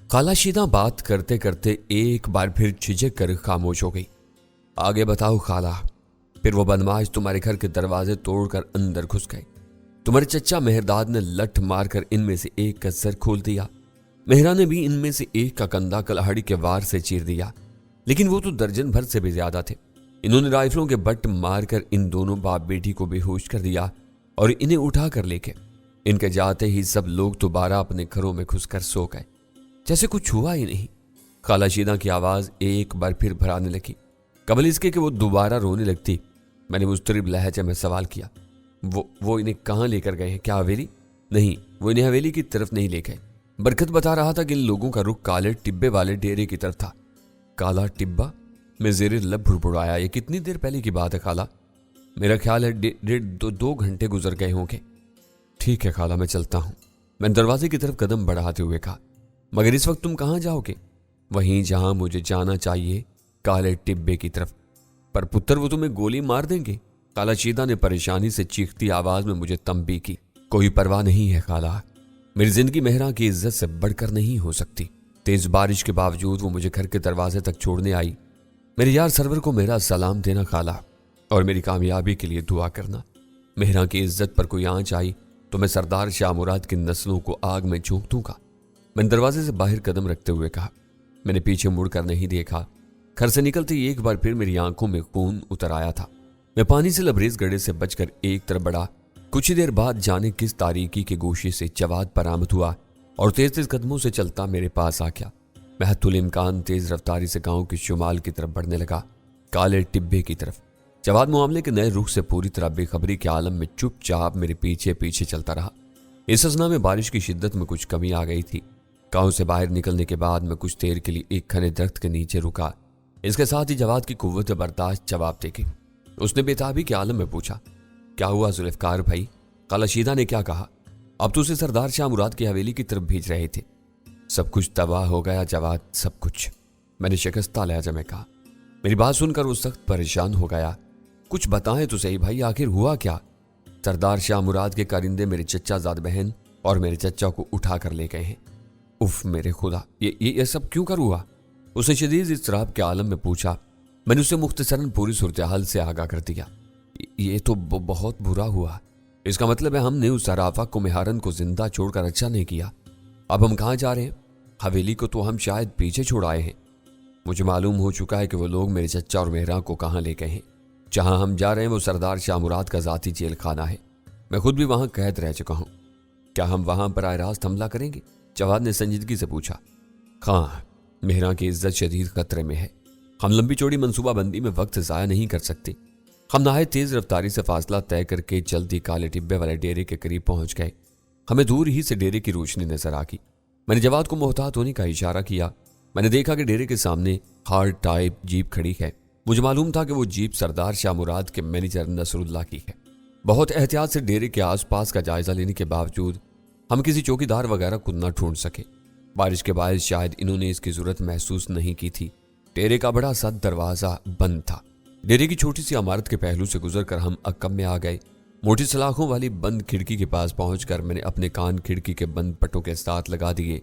خالہ شیدہ بات کرتے کرتے ایک بار پھر جھجک کر خاموش ہو گئی۔ آگے بتاؤ خالہ۔ پھر وہ بدماش تمہارے گھر کے دروازے توڑ کر اندر گھس گئے۔ تمہارے چچا مہرداد نے لٹھ مار کر ان میں سے ایک کا سر کھول دیا۔ مہرا نے بھی ان میں سے ایک کا کندھا کلہاڑی کے وار سے چیر دیا، لیکن وہ تو درجن بھر سے بھی زیادہ تھے۔ انہوں نے رائفلوں کے بٹ مار کر ان دونوں باپ بیٹی کو بے ہوش کر دیا اور انہیں اٹھا کر لے کے ان کے جاتے ہی سب لوگ دوبارہ اپنے گھروں میں گھس کر سو گئے، جیسے کچھ ہوا ہی نہیں۔ خالہ شیدہ کی آواز ایک بار پھر بھرانے لگی۔ قبل اس کے کہ وہ دوبارہ رونے لگتی، میں نے مضطرب لہجے میں سوال کیا، وہ انہیں کہاں لے کر گئے ہیں؟ کیا حویلی؟ نہیں، وہ انہیں حویلی کی طرف نہیں لے گئے۔ برکت بتا رہا تھا کہ ان لوگوں کا رخ کالے ٹبے والے ڈیرے کی طرف تھا۔ کالا ٹبا؟ میں زیر لب بڑبڑایا۔ یہ کتنی دیر پہلے کی بات ہے خالہ؟ میرا خیال ہے 1.5-2 گھنٹے گزر گئے ہوں گے۔ ٹھیک ہے خالہ، میں چلتا ہوں، میں دروازے کی طرف قدم بڑھاتے ہوئے کہا۔ مگر اس وقت تم کہاں جاؤ گے؟ وہیں جہاں مجھے جانا چاہیے، کالے ٹبے کی طرف۔ پر پتر وہ تمہیں گولی مار دیں گے، خالہ شیدہ نے پریشانی سے چیختی آواز میں مجھے تنبیہ کی۔ کوئی پرواہ نہیں ہے خالہ، میری زندگی مہرا کی عزت سے بڑھ کر نہیں ہو سکتی۔ تیز بارش کے باوجود وہ مجھے گھر کے دروازے تک چھوڑنے آئی۔ میرے یار سرور کو میرا سلام دینا خالہ، اور میری کامیابی کے لیے دعا کرنا۔ مہرا کی عزت پر کوئی آنچ آئی تو میں سردار شاہ مراد کی نسلوں کو آگ میں جھونک دوں گا۔ میں نے دروازے سے باہر قدم رکھتے ہوئے کہا۔ میں نے پیچھے مڑ کر نہیں دیکھا۔ گھر سے نکلتے ہی ایک بار پھر میری آنکھوں میں خون اتر آیا تھا۔ میں پانی سے لبریز گڑھے سے بچ کر ایک طرف بڑھا۔ کچھ دیر بعد جانے کس تاریکی کے گوشے سے جواد برآمد ہوا اور تیز تیز قدموں سے چلتا میرے پاس آ گیا۔ میں حتی الامکان تیز رفتاری سے گاؤں کے شمال کی طرف بڑھنے لگا، کالے ٹبے کی طرف۔ جواد معاملے کے نئے رخ سے پوری طرح بے خبری کے عالم میں چپ چاپ میرے پیچھے پیچھے چلتا رہا۔ اس اثنا میں بارش کی شدت میں کچھ کمی آ گئی تھی۔ گاؤں سے باہر نکلنے کے بعد میں کچھ دیر کے لیے ایک گھنے درخت کے نیچے رکا۔ اس کے ساتھ ہی جواد کی قوت برداشت جواب دے گی۔ اس نے بےتابی کے عالم میں پوچھا، کیا ہوا ذوالفقار بھائی؟ خالہ شیدہ نے کیا کہا؟ اب تو اسے سردار شاہ مراد کی حویلی کی طرف بھیج رہے تھے۔ سب کچھ تباہ ہو گیا جواد، سب کچھ، میں نے شکستہ لہجے میں کہا۔ میری بات سن کر وہ سخت پریشان ہو گیا۔ کچھ بتائیں تو صحیح بھائی، آخر ہوا کیا؟ سردار شاہ مراد کے کارندے میرے چچا زاد بہن اور میرے چچا کو اٹھا کر لے گئے ہیں۔ اف میرے خدا، یہ سب کیوں کر ہوا؟ اس نے شدید اضطراب کے عالم میں پوچھا۔ میں نے اسے مختصراً پوری صورتحال سے آگاہ کر دیا۔ یہ تو بہت برا ہوا۔ اس کا مطلب ہے ہم نے اس عرافہ کو مہارن کو زندہ چھوڑ کر اچھا نہیں کیا۔ اب ہم کہاں جا رہے ہیں؟ حویلی کو تو ہم شاید پیچھے چھوڑ آئے ہیں۔ مجھے معلوم ہو چکا ہے کہ وہ لوگ میرے چچا اور مہرا کو کہاں لے گئے ہیں۔ جہاں ہم جا رہے ہیں وہ سردار شاہ مراد کا ذاتی جیل خانہ ہے۔ میں خود بھی وہاں قید رہ چکا ہوں۔ کیا ہم وہاں براہ راست حملہ کریں گے؟ جواد نے سنجیدگی سے پوچھا۔ ہاں، مہرا کی عزت شدید خطرے میں ہے۔ ہم لمبی چوڑی منصوبہ بندی میں وقت ضائع نہیں کر سکتے۔ ہم نہایت تیز رفتاری سے فاصلہ طے کر کے جلدی کالے ٹبے والے ڈیرے کے قریب پہنچ گئے۔ ہمیں دور ہی سے ڈیرے کی روشنی نظر آ گئی۔ میں نے جواد کو محتاط ہونے کا اشارہ کیا۔ میں نے دیکھا کہ ڈیرے کے سامنے ہارڈ ٹائپ جیپ کھڑی ہے۔ مجھے معلوم تھا کہ وہ جیپ سردار شاہ مراد کے مینیجر نصر اللہ کی ہے۔ بہت احتیاط سے ڈیرے کے آس پاس کا جائزہ لینے کے باوجود ہم کسی چوکیدار وغیرہ کو نہ ڈھونڈ سکے۔ بارش کے باعث شاید انہوں نے اس کی ضرورت محسوس نہیں کی تھی۔ ڈیرے کا بڑا سا دروازہ بند تھا۔ ڈیرے کی چھوٹی سی عمارت کے پہلو سے گزر کر ہم عقب میں آ گئے۔ موٹی سلاخوں والی بند کھڑکی کے پاس پہنچ کر میں نے اپنے کان کھڑکی کے بند پٹوں کے ساتھ لگا دیے۔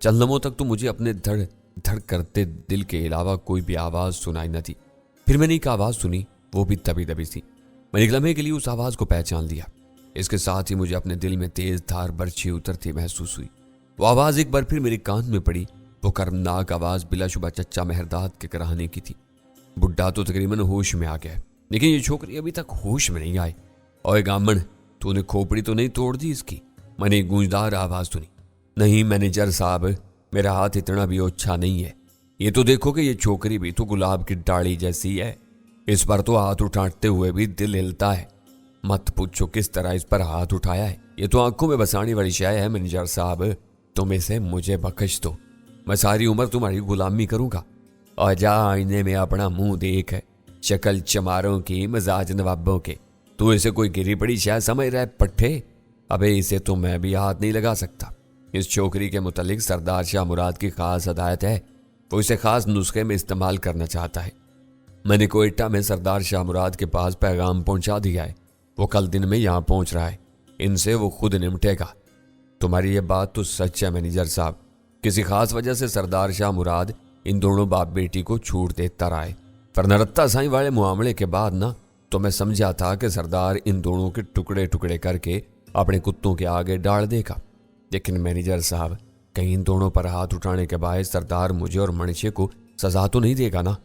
چند لمحوں تک تو مجھے اپنے دھڑ دھڑ کرتے دل کے علاوہ کوئی بھی آواز سنائی نہ دی۔ پھر میں نے ایک آواز سنی، وہ بھی دبی دبی سی۔ میں نے ایک لمحے کے لیے اس آواز کو پہچان لیا۔ اس کے ساتھ ہی مجھے اپنے دل میں تیز دھار برچھی اترتی محسوس ہوئی۔ وہ آواز ایک بار پھر میرے کان میں پڑی۔ وہ کرمناک آواز بلا شبہ چچا مہرداد کے کراہنے کی تھی۔ بڈھا تو تقریباً ہوش میں آ گیا، لیکن یہ چھوکری ابھی تک ہوش میں نہیں آئے۔ اوے گامن، تو نے کھوپڑی تو نہیں توڑ دی اس کی؟ میں نے ایک گونجدار آواز سنی۔ نہیں مینیجر صاحب، میرا ہاتھ اتنا بھی اچھا نہیں ہے۔ یہ تو دیکھو کہ یہ چھوکری بھی تو گلاب کی ڈاڑی جیسی ہے۔ اس پر تو ہاتھ اٹھاتے ہوئے بھی دل ہلتا ہے۔ مت پوچھو کس طرح اس پر ہاتھ اٹھایا ہے۔ یہ تو آنکھوں میں بسانے والی شے ہے مینیجر صاحب۔ تم اسے مجھے بخش دو، میں ساری عمر تمہاری غلامی کروں گا۔ اور جا آئینے میں اپنا منہ دیکھ، شکل چماروں کی، مزاج نوابوں کے۔ تو اسے کوئی گری پڑی شے سمجھ رہا ہے پٹھے؟ ابے اسے تو میں بھی ہاتھ نہیں لگا سکتا۔ اس چھوکری کے متعلق سردار شاہ مراد کی خاص ہدایت ہے، وہ اسے خاص نسخے میں استعمال کرنا چاہتا ہے۔ میں نے کوئٹہ میں سردار شاہ مراد کے پاس پیغام پہنچا دیا ہے، وہ کل دن میں یہاں پہنچ رہا ہے۔ ان سے وہ خود نمٹے گا۔ تمہاری یہ بات تو سچ ہے مینیجر صاحب، किसी खास वजह से सरदार शाह मुराद इन दोनों बाप बेटी को छूट देता रहा है, वरना रत्ता साईं वाले मामले के बाद ना तो मैं समझा था कि सरदार इन दोनों के टुकड़े टुकड़े करके अपने कुत्तों के आगे डाल देगा। लेकिन मैनेजर साहब, कहीं इन दोनों पर हाथ उठाने के बाद सरदार मुझे और मनुष्य को सजा तो नहीं देगा ना?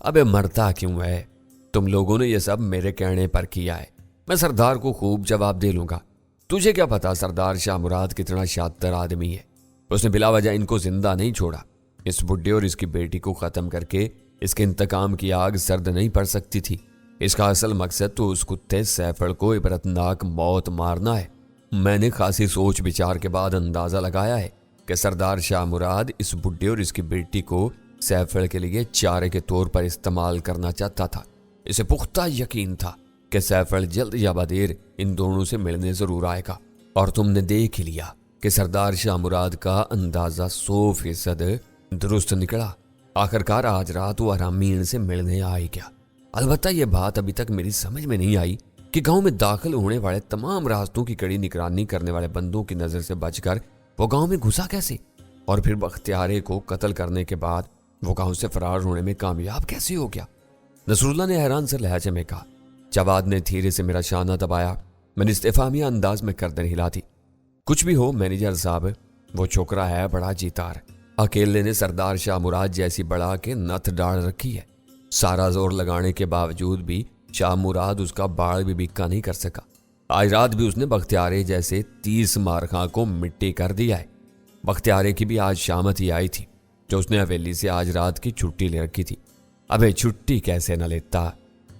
अबे मरता क्यों है? तुम लोगों ने यह सब मेरे कहने पर किया है, मैं सरदार को खूब जवाब दे लूंगा। तुझे क्या पता सरदार शाह मुराद कितना शातिर आदमी है, उसने बिला वजह इनको जिंदा नहीं छोड़ा। इस बुड्ढे और इसकी बेटी को खत्म करके इसके इंतकाम की आग सर्द नहीं पड़ सकती थी। इसका असल मकसद तो उस कुत्ते सैफड़ को इबरतनाक मौत मारना है। मैंने खासी सोच विचार के बाद अंदाजा लगाया है कि सरदार शाह मुराद इस बुड्ढे और इसकी बेटी को सैफड़ के लिए चारे के तौर पर इस्तेमाल करना चाहता था। इसे पुख्ता यकीन था कि सैफड़ जल्द या बदेर इन दोनों से मिलने जरूर आएगा, और तुमने देख ही लिया कि सरदार शाह मुराद का अंदाजा 100% दुरुस्त निकला। आखिरकार आज रात वो हरामी से मिलने आ ही गया। अलबत्ता यह बात अभी तक मेरी समझ में नहीं आई कि गांव में दाखिल होने वाले तमाम रास्तों की कड़ी निगरानी करने वाले बंदों की नजर से बचकर वो गांव में घुसा कैसे, और फिर बख्तियारे को कत्ल करने के बाद वो गांव से फरार होने में कामयाब कैसे हो गया? नसरुल्लाह ने हैरान से लहजे में कहा। जवाद ने धीरे से मेरा शाना दबाया। मैंने इस्तेफामिया अंदाज में गर्दन हिला दी। कुछ भी हो मैनेजर साहब, वो छोकरा है बड़ा जीतार। अकेले ने सरदार शाह मुराद जैसी बढ़ा के नथ डाल रखी है। सारा जोर लगाने के बावजूद भी शाह मुराद उसका बाल भी बिक्का नहीं कर सका। आज रात भी उसने बख्तियारे जैसे 30 मारखा को मिट्टी कर दिया है। बख्तियारे की भी आज शामत ही आई थी, जो उसने हवेली से आज रात की छुट्टी ले रखी थी। अबे छुट्टी कैसे न लेता?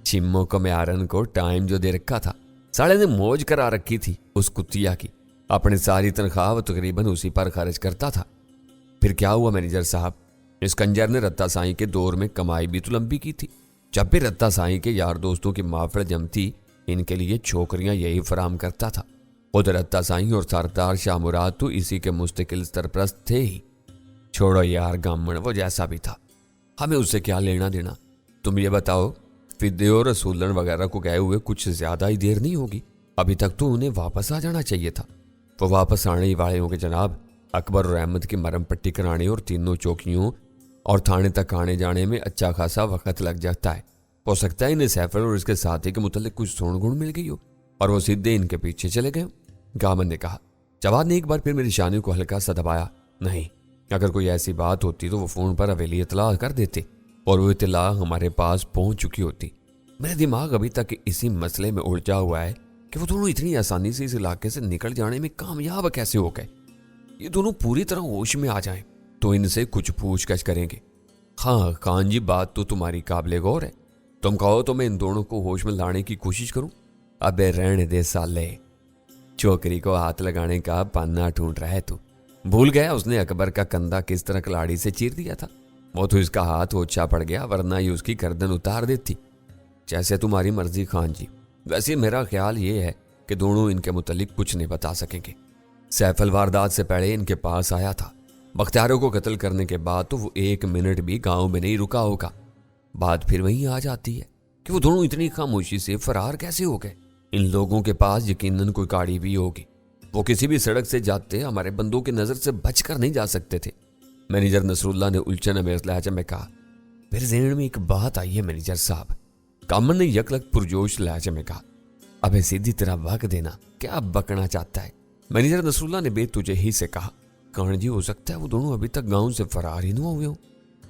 चिम्मो को म्यारन को टाइम जो दे रखा था, साले ने मौज करा रखी थी उस कुतिया की। अपनी सारी तनख्वाह वो तकरीबन उसी पर खर्च करता था। फिर क्या हुआ मैनेजर साहब? इस कंजर ने रत्ता साईं के दौर में कमाई भी तो लंबी की थी। जब भी रत्ता साईं के यार दोस्तों की माफड़ जमती, इनके लिए छोकरियां यही फराम करता था। खुद रत्ता साईं और सरदार शाह मुराद तो इसी के मुस्तकिल सरप्रस्त थे ही। छोड़ो यार गामण, वो जैसा भी था, हमें उससे क्या लेना देना। तुम ये बताओ, फिदे और रसूलन वगैरह को गए हुए कुछ ज्यादा ही देर नहीं होगी। अभी तक तो उन्हें वापस आ जाना चाहिए था। वो वापस आने ही वाले होंगे जनाब। अकबर और अहमद की मरम पट्टी कराने और तीनों चौकियों और थाने तक आने जाने में अच्छा खासा वक्त लग जाता है। हो सकता है इन्हें सैफर और इसके साथी के मुतालिक कुछ सोन गुण मिल गई हो और वो सीधे इनके पीछे चले गए। गामन ने कहा। जवाद ने एक बार फिर मेरी शानी को हल्का सा दबाया। नहीं, अगर कोई ऐसी बात होती तो वो फोन पर हवेली इतला कर देते और वो इतला हमारे पास पहुंच चुकी होती। मेरा दिमाग अभी तक इसी मसले में उलझा हुआ है कि वो दोनों इतनी आसानी से इस इलाके से निकल जाने में कामयाब कैसे हो गए। ये दोनों पूरी तरह होश में आ जाएं तो इनसे कुछ पूछताछ करेंगे। हाँ खान जी, बात तो तुम्हारी काबिले गौर है। तुम कहो तो मैं इन दोनों को होश में लाने की कोशिश करूं? अबे रहने दे साले, छोकरी को हाथ लगाने का पन्ना ढूंढ रहा है तू। भूल गया उसने अकबर का कंधा किस तरह कलाड़ी से चीर दिया था। वो तो इसका हाथ ओछा पड़ गया, वरना ही उसकी गर्दन उतार देती। जैसे तुम्हारी मर्जी खान जी। वैसे मेरा ख्याल ये है कि दोनों इनके मुतालिक कुछ नहीं बता सकेंगे। सैफल वारदात से पहले इनके पास आया था। बख्तियारों को कत्ल करने के बाद तो वो 1 मिनट भी गांव में नहीं रुका होगा। बात फिर वहीं आ जाती है कि वो दोनों इतनी खामोशी से फरार कैसे हो गए। इन लोगों के पास यकीनन कोई गाड़ी भी होगी। वो किसी भी सड़क से जाते हमारे बंदों की नजर से बचकर नहीं जा सकते थे। मैनेजर नसरुल्लाह ने उलझन अमेज लहजे में कहा। फिर ज़हन में एक बात आई है मैनेजर साहब। कामन ने यकलक पुरजोश लहजे में कहा। अबे सीधी तरह बक देना, क्या बकना चाहता है? मैनेजर नसरुल्लाह ने बेतुजे ही से कहा। कर्ण जी, हो सकता है वो दोनों अभी तक गांव से फरार ही न हुए हो।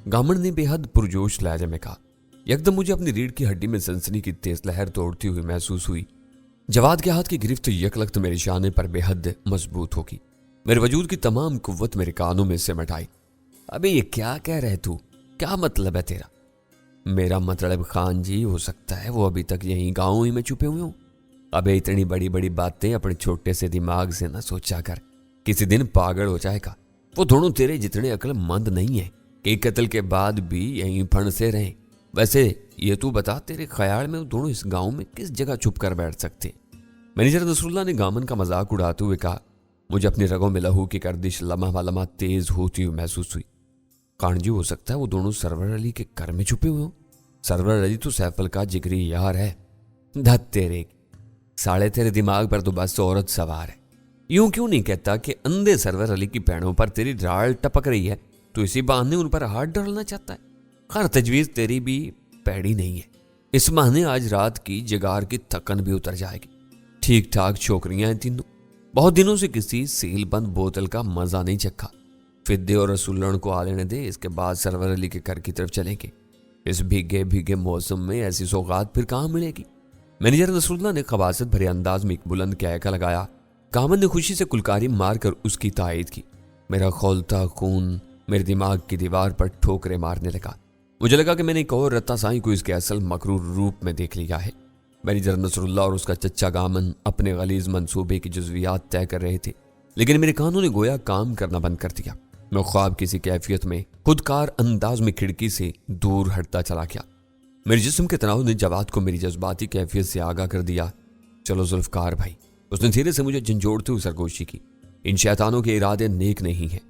गामन ने बेहद पुरजोश लहजे में कहा। एकदम मुझे अपनी रीढ़ की हड्डी में सनसनी की तेज लहर दौड़ती हुई महसूस हुई। जवाद के हाथ की गिरफ्त यकलख्त मेरे शाने पर बेहद मजबूत होगी। मेरे वजूद की तमाम कुव्वत मेरे कानों में सिमट आई। अबे ये क्या कह रहे तू? क्या मतलब है तेरा? मेरा मतलब खान जी, हो सकता है वो अभी तक यहीं गाँव ही में छुपे हुए हों। अबे इतनी बड़ी बड़ी बातें अपने छोटे से दिमाग से न सोचा कर, किसी दिन पागल हो जाएगा। वो दोनों तेरे जितने अक्लमंद नहीं है कि कत्ल के बाद भी यहीं फंसे रहें। वैसे ये तू बता, तेरे ख्याल में वो दोनों इस गांव में किस जगह छुप कर बैठ सकते? मैनेजर नसरुल्लाह ने गामन का मजाक उड़ाते हुए कहा। मुझे अपनी रगों में लहू की गर्दिश लम्हा लम्हा तेज होती हुई महसूस हुई। कान जी, हो सकता है वो दोनों सरवर अली के घर में छुपे हुए हों। सरवर अली तो सैफल का जिगरी यार है। धत तेरे साले, तेरे दिमाग पर तो बस औरत सवार है। यूं क्यों नहीं कहता कि अंधे सरवर अली की पैड़ों पर तेरी राल टपक रही है तो इसी बहाने उन पर हाथ डालना चाहता है। खैर तजवीज तेरी भी पैड़ी नहीं है, इस बहाने आज रात की जगार की थकन भी उतर जाएगी। ठीक ठाक छोकरियां हैं तीनों, बहुत दिनों से किसी सील बंद बोतल का मजा नहीं चखा। फिद्दे और रसूलन को आ लेने दे, इसके बाद सरवर अली के घर की तरफ चलेंगे। इस भीगे भीगे मौसम में ऐसी सौगात फिर कहाँ मिलेगी। मैनेजर नसरुल्लाह ने खबासत भरे अंदाज में एक बुलंद कहका लगाया। कामन ने खुशी से कुलकारी मारकर उसकी तायद की। मेरा खौलता खून मेरे दिमाग की दीवार पर ठोकरे मारने लगा। मुझे लगा कि मैंने एक और रत्ता साईं को इसके असल मकरूर रूप में देख लिया है। मैनेजर नसरुल्लाह और उसका चच्चा गामन अपने गलीज मंसूबे की जुज़वियात तय कर रहे थे, लेकिन मेरे कानों ने गोया काम करना बंद कर दिया। मैं ख्वाब किसी कैफियत में खुदकार अंदाज में खिड़की से दूर हटता चला गया। मेरे जिस्म के तनाव ने जवाद को मेरी जज्बाती कैफियत से आगाह कर दिया। चलो जुल्फकार भाई, उसने धीरे से मुझे झंझोड़ते हुए सरगोशी की। इन शैतानों के इरादे नेक नहीं हैं।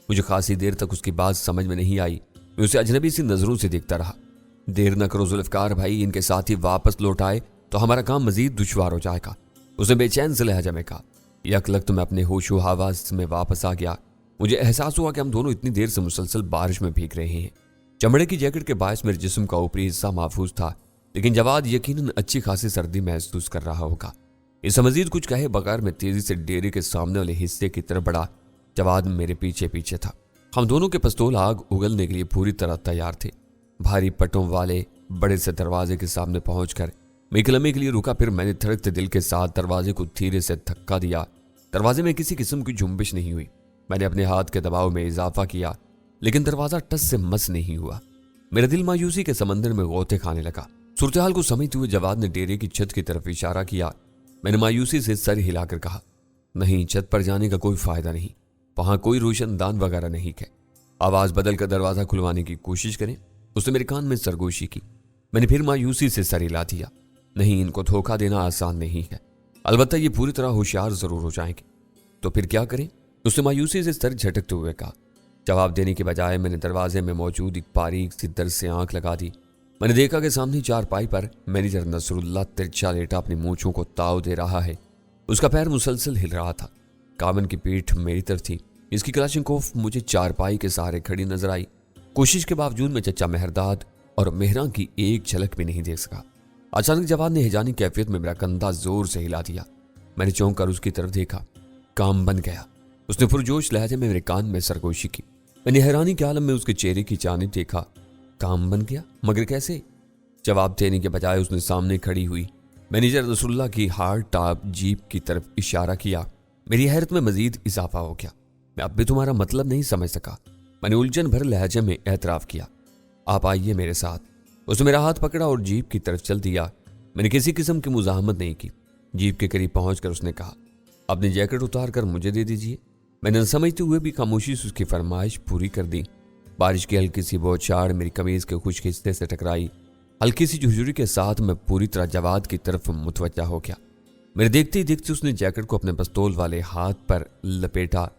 मुझे खासी देर तक उसकी बात समझ में नहीं आई। मैं उसे अजनबी सी नजरों से देखता रहा। देर न करो जुल्फकार भाई, इनके साथी वापस लौट आए तो हमारा काम मजीद दुश्वार हो जाएगा, उसने बेचैन से लहजा में कहा। यकलक तो मैं अपने होशो हवास में वापस आ गया। मुझे एहसास हुआ कि हम दोनों इतनी देर से मुसलसल बारिश में भीग रहे हैं। चमड़े की जैकेट के बायस मेरे जिस्म का ऊपरी हिस्सा महफूज था, लेकिन जवाद यकीनन अच्छी खासी सर्दी महसूस कर रहा होगा। इससे मजीद कुछ कहे बगैर मैं तेजी से डेरे के सामने वाले हिस्से की तरफ बढ़ा। जवाद मेरे पीछे पीछे था। हम दोनों के पिस्तौल आग उगलने के लिए पूरी तरह तैयार थे। भारी पटों वाले बड़े से दरवाजे के सामने पहुंचकर मैं एक लम्हे के लिए रुका। फिर मैंने धड़कते दिल के साथ दरवाजे को धीरे से धक्का दिया। दरवाजे में किसी किस्म की झुंबिश नहीं हुई। मैंने अपने हाथ के दबाव में इजाफा किया, लेकिन दरवाजा टस से मस नहीं हुआ। मेरा दिल मायूसी के समंदर में गोते खाने लगा। सूरत-ए-हाल को समझते हुए जवाद ने डेरे की छत की तरफ इशारा किया। मैंने मायूसी से सर हिलाकर कहा, नहीं, छत पर जाने का कोई फायदा नहीं, वहां कोई रोशनदान वगैरह नहीं है। आवाज बदल कर दरवाजा खुलवाने की कोशिश करें, उसने मेरे कान में सरगोशी की। मैंने फिर मायूसी से सर हिला दिया। नहीं, इनको धोखा देना आसान नहीं है, अलबत्ता ये पूरी तरह होशियार जरूर हो जाएंगे। तो फिर क्या करें, उसने मायूसी से सर झटकते हुए कहा। जवाब देने के बजाय मैंने दरवाजे में मौजूद एक बारीक सी दर से आंख लगा दी। मैंने देखा कि सामने चारपाई पर मैनेजर नसरुल्लाह तिरछा लेटा अपनी मूंछों को ताव दे रहा है। उसका पैर मुसलसल हिल रहा था। कामन की पीठ मेरी तरफ थी। इसकी कलाशिनकोफ मुझे चारपाई के सहारे खड़ी नजर आई। कोशिश के बावजूद मैं चचा मेहरदाद और मेहरा की एक झलक भी नहीं देख सका। अचानक जवाद ने हिजानी कैफियत में मेरा कंधा जोर से हिला दिया। मैंने चौंक कर उसकी तरफ देखा। काम बन गया, उसने पुरजोश लहजे में मेरे कान में सरगोशी की। मैंने हैरानी के आलम में उसके चेहरे की जानिब देखा। काम बन गया, मगर कैसे? जवाब देने के बजाय उसने सामने खड़ी हुई मैनेजर रसूलुल्लाह की हार्ड टॉप जीप की तरफ इशारा किया। मेरी हैरत में मजीद इजाफा हो गया। मैं अब भी तुम्हारा मतलब नहीं समझ सका, मैंने उलझन भर लहजे में एतराफ किया। आप आइए मेरे साथ। उसने मेरा हाथ पकड़ा और जीप की तरफ चल दिया। मैंने किसी किस्म की मुजाहमत नहीं की। जीप के करीब पहुंचकर उसने कहा, अपनी जैकेट उतार कर मुझे दे दीजिए। मैंने न समझते हुए भी खामोशी से उसकी फरमाइश पूरी कर दी। बारिश की हल्की सी बौछार मेरी कमीज के खुश्क हिस्से से टकराई। हल्की सी झुरझुरी के साथ मैं पूरी तरह जवाद की तरफ मुतवज्जा हो गया। मेरे देखते ही देखते उसने जैकेट को अपने पिस्तौल वाले हाथ पर लपेटा।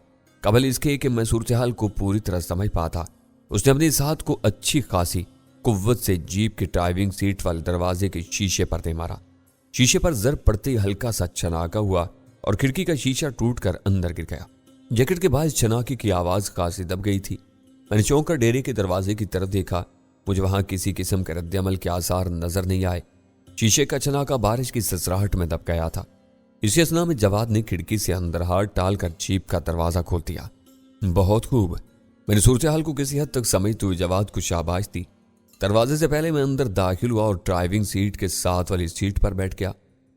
कबल इसके कि मैं सूरत-ए-हाल को पूरी तरह समझ पाता, उसने अपने इस हाथ को अच्छी खासी कुव्वत से जीप की ड्राइविंग सीट वाले दरवाजे के शीशे पर दे मारा। शीशे पर जर पड़ते ही हल्का सा छनाका हुआ और खिड़की का शीशा टूटकर अंदर गिर गया। जैकेट के बाद छनाके की आवाज खासी दब गई थी। मैंने चौंक कर डेरे के दरवाजे की तरफ देखा। मुझे वहां किसी किस्म के रद्द-ए-अमल के आसार नजर नहीं आए। शीशे का छनाका बारिश की ससराहट में दब गया था। इसी असना में जवाद ने खिड़की से अंदर हाथ डालकर जीप का दरवाजा खोल दिया। बहुत खूब, मैंने सूरत-ए-हाल को किसी हद तक समझते हुए जवाद को शाबाश दी। दरवाजे से पहले मैं अंदर दाखिल हुआ और ड्राइविंग सीट के साथ वाली सीट पर बैठ गया।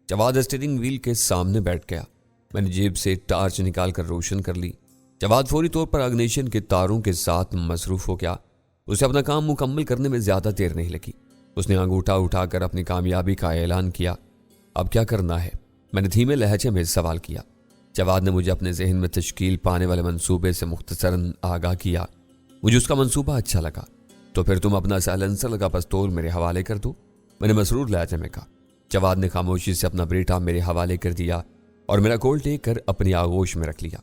जवाद स्टीयरिंग व्हील के सामने बैठ गया। मैंने जेब से टार्च निकालकर रोशन कर ली। जवाद फौरी तौर पर अग्निशन के तारों के साथ मसरूफ हो गया। उसे अपना काम मुकम्मल करने में ज्यादा देर नहीं लगी। उसने अंगूठा उठाकर अपनी कामयाबी का ऐलान किया। अब क्या करना है, मैंने धीमे लहजे में सवाल किया। जवाद ने मुझे अपने जहन में तश्कील पाने वाले मंसूबे से मुख्तसरन आगाह किया। मुझे उसका मंसूबा अच्छा लगा। तो फिर तुम अपना साइलेंसर लगा पिस्तौल मेरे हवाले कर दो, मैंने मसरूर लहजे में कहा। जवाद ने खामोशी से अपना ब्रेटा मेरे हवाले कर दिया और मेरा कोल्ट लेकर अपनी आगोश में रख लिया।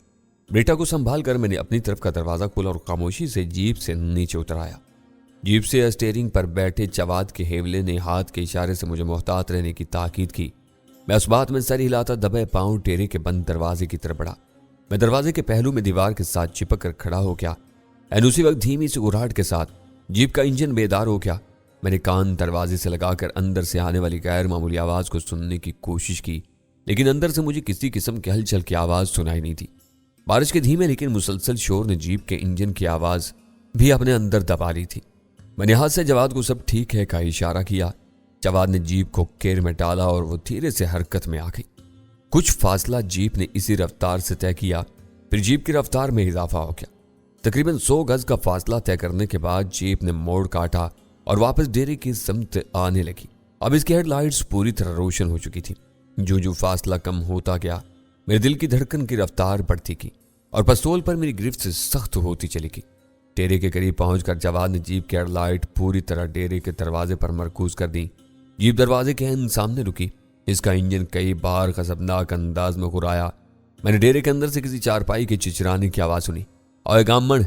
ब्रेटा को संभाल कर मैंने अपनी तरफ का दरवाजा खोला और खामोशी से जीप से नीचे उतराया। जीप से स्टीयरिंग पर बैठे जवाद के हेवले ने हाथ के इशारे से मुझे मोहतात रहने की ताकीद की। मैं उस बात में सर हिलाता दबे पांव डेरे के बंद दरवाजे की तरफ बढ़ा। میں دروازے کے پہلو میں دیوار کے ساتھ چپک کر کھڑا ہو گیا۔ اسی وقت دھیمی سی گھراہٹ کے ساتھ جیپ کا انجن بیدار ہو گیا۔ میں نے کان دروازے سے لگا کر اندر سے آنے والی غیر معمولی آواز کو سننے کی کوشش کی، لیکن اندر سے مجھے کسی قسم کی ہلچل کی آواز سنائی نہیں تھی۔ بارش کے دھیمے لیکن مسلسل شور نے جیپ کے انجن کی آواز بھی اپنے اندر دبا لی تھی۔ میں نے ہاتھ سے جواد کو سب ٹھیک ہے کا اشارہ کیا۔ جواد نے جیپ کو گیئر میں ڈالا اور وہ دھیرے سے حرکت میں آ گئی۔ کچھ فاصلہ جیپ نے اسی رفتار سے طے کیا، پھر جیپ کی رفتار میں اضافہ ہو گیا۔ تقریباً 100 گز کا فاصلہ طے کرنے کے بعد جیپ نے موڑ کاٹا اور واپس ڈیرے کی سمت آنے لگی۔ اب اس کی ہیڈ لائٹس پوری طرح روشن ہو چکی تھی۔ جو فاصلہ کم ہوتا گیا، میرے دل کی دھڑکن کی رفتار بڑھتی گئی اور پستول پر میری گرفت سے سخت ہوتی چلی گئی۔ ڈیرے کے قریب پہنچ کر جواد نے جیپ کی ہیڈ لائٹ پوری طرح ڈیرے کے دروازے پر مرکوز کر دی۔ جیپ دروازے کے سامنے رکی۔ اس کا انجن کئی بار غضبناک انداز میں گھرایا۔ میں نے ڈیرے کے اندر سے کسی چارپائی کے چچرانے کی آواز سنی۔ اوے گامن!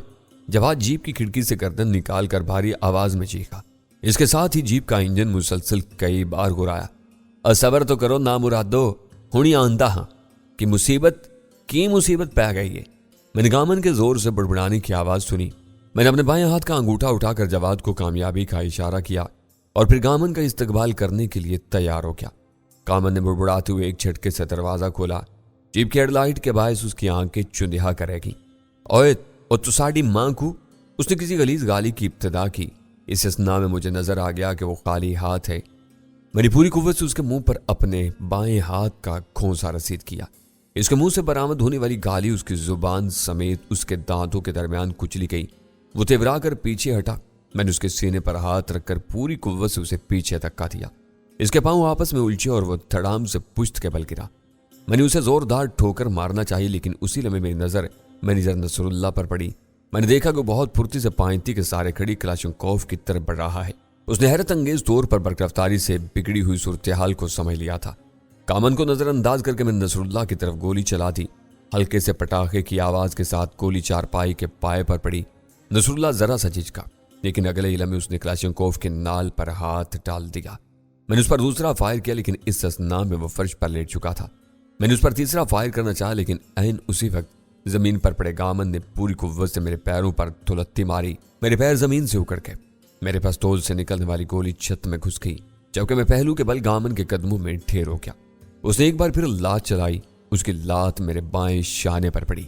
جواد جیپ کی کھڑکی سے گردن نکال کر بھاری آواز میں چیخا۔ اس کے ساتھ ہی جیپ کا انجن مسلسل کئی بار گھرایا۔ صبر تو کرو نامرادو، ہونی آندہ ہاں کہ مصیبت پہ گئی ہے۔ میں نے گامن کے زور سے بڑبڑانے کی آواز سنی۔ میں نے اپنے بائیں ہاتھ کا انگوٹھا اٹھا کر جواد کو کامیابی کا اشارہ کیا اور پھر گامن کا استقبال کرنے کے لیے تیار ہو گیا۔ گامن نے بڑبڑاتے ہوئے ایک جھٹکے سے دروازہ کھولا۔ جیپ کی ہیڈ لائٹ کے باعث اس کی آنکھیں چندھا کرے گی۔ اوے تو ساڑی ماں کو! اس نے کسی غلیظ گالی کی ابتدا کی۔ اس اثنا میں مجھے نظر آ گیا کہ وہ خالی ہاتھ ہے۔ میں نے پوری قوت سے اس کے منہ پر اپنے بائیں ہاتھ کا کھونسا رسید کیا۔ اس کے منہ سے برآمد ہونے والی گالی اس کی زبان سمیت اس کے دانتوں کے درمیان کچلی گئی۔ وہ تیورا کر پیچھے ہٹا۔ میں نے اس کے سینے پر ہاتھ رکھ کر پوری قوت سے اسے پیچھے دھکا دیا۔ اس کے پاؤں آپس میں الجھے اور وہ دھڑام سے پشت کے بل گرا۔ میں نے اسے زوردار ٹھوکر مارنا چاہی، لیکن اسی لمحے میری نظر مینیجر نصر اللہ پر پڑی۔ میں نے دیکھا کہ وہ بہت پھرتی سے پائنتی کے سارے کھڑی کلاشنکوف کی طرف بڑھ رہا ہے۔ اس نے حیرت انگیز طور پر برگرفتاری سے بگڑی ہوئی صورتحال کو سمجھ لیا تھا۔ کامن کو نظر انداز کر کے میں نے نصر اللہ کی طرف گولی چلا دی۔ ہلکے سے پٹاخے کی آواز کے ساتھ گولی چارپائی کے پائے پر پڑی۔ نصر اللہ ذرا سا جھجکا، لیکن اگلے ہی لمحے اس نے کلاشنکوف کے نال پر ہاتھ ڈال دیا۔ میں نے اس پر دوسرا فائر کیا، لیکن اس اثنا میں وہ فرش پر لیٹ چکا تھا۔ میں نے اس پر تیسرا فائر کرنا چاہا، لیکن عین اسی وقت زمین پر پڑے گامن نے پوری قوت سے میرے پیروں پر دھلتی ماری۔ میرے پیر زمین سے اکڑ گئے۔ میرے پستول سے نکلنے والی گولی چھت میں گھس گئی، جبکہ میں پہلو کے بل گامن کے قدموں میں ڈھیر ہو گیا۔ اس نے ایک بار پھر لات چلائی۔ اس کی لات میرے بائیں شانے پر پڑی۔